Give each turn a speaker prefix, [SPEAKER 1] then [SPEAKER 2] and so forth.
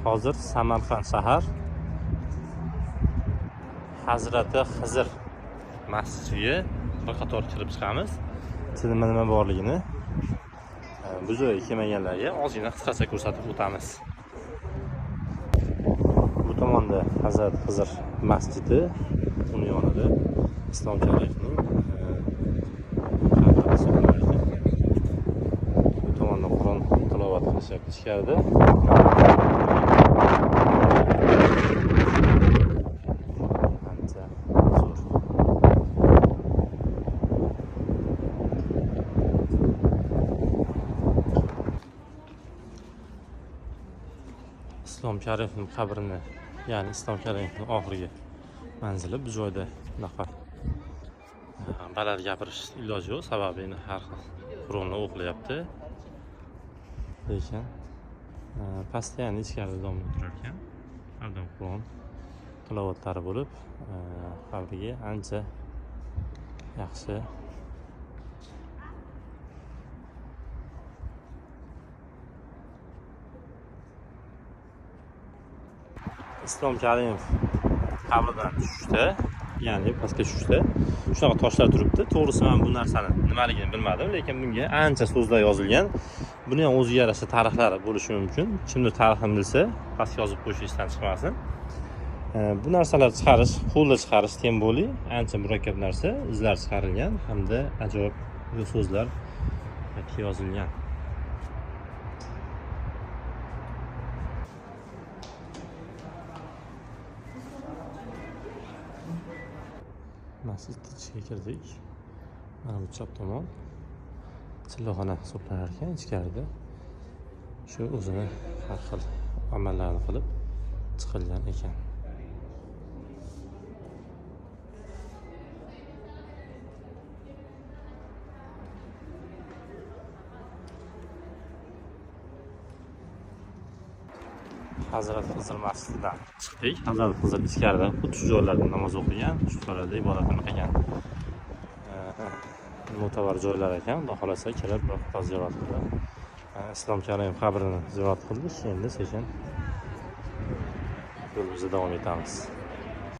[SPEAKER 1] Hozir Samarqand shahar Hazrati Xizr masjidiga bir qator kirib chiqamiz. Ichida nima borligini bu joyga kelmaganlarga ozgina qisqacha ko'rsatib o'tamiz. Bu tomonda Hazrat Xizr masjidi, uni yonida Islom Karimovning qabri hisoblanadi. Bu tomonda Qur'on tilovat qilishyapti ichkarida. Islom Karimovning qabrini, ya'ni Islom Karimovning oxirgi manzili bu joyda. Bunaqa baland gapirish iloji yo'q, sababi har xil Qur'onni o'qilyapti. Lekin pastda, ya'ni ichkarida davom etar ekan. Har doim Qur'on tilovatlari bo'lib, qabriga ancha yaxshi Islom Karimov qabridan tushishda, ya'ni pastga tushishda shunaqa toshlar turibdi. To'g'risi men bu narsani nimaligini bilmadim, lekin bunga ancha so'zlar yozilgan. Buni ham o'ziga yarasha tarixlari bo'lishi mumkin. Kimdir tarixini bilsa, pastga yozib qo'yish esdan chiqmasin. Bu narsalar chiqarish, qo'lda chiqarish tembolli, ancha murakkab narsa, izlar chiqarilgan hamda ajoyib so'zlar yozilgan. Masjid ichiga kirdik. Mana bu chap tomon chillaxona hisoblanar ekan. Ichkarida shu o'zini har xil amallarni qilib chiqilgan ekan. Hazrat Xizr masjididan chiqdik. Hazrat Xizr ichkarida xuddi shu joylarda namoz o'qigan, shu joylarda ibodatini qilgan mo'tabar joylar ekan. Xudo xolasa kirib bir qator ziyorat qilib, Islom Karimov qabrini ziyorat qildik. Endi sekin yo'limizga davom etamiz.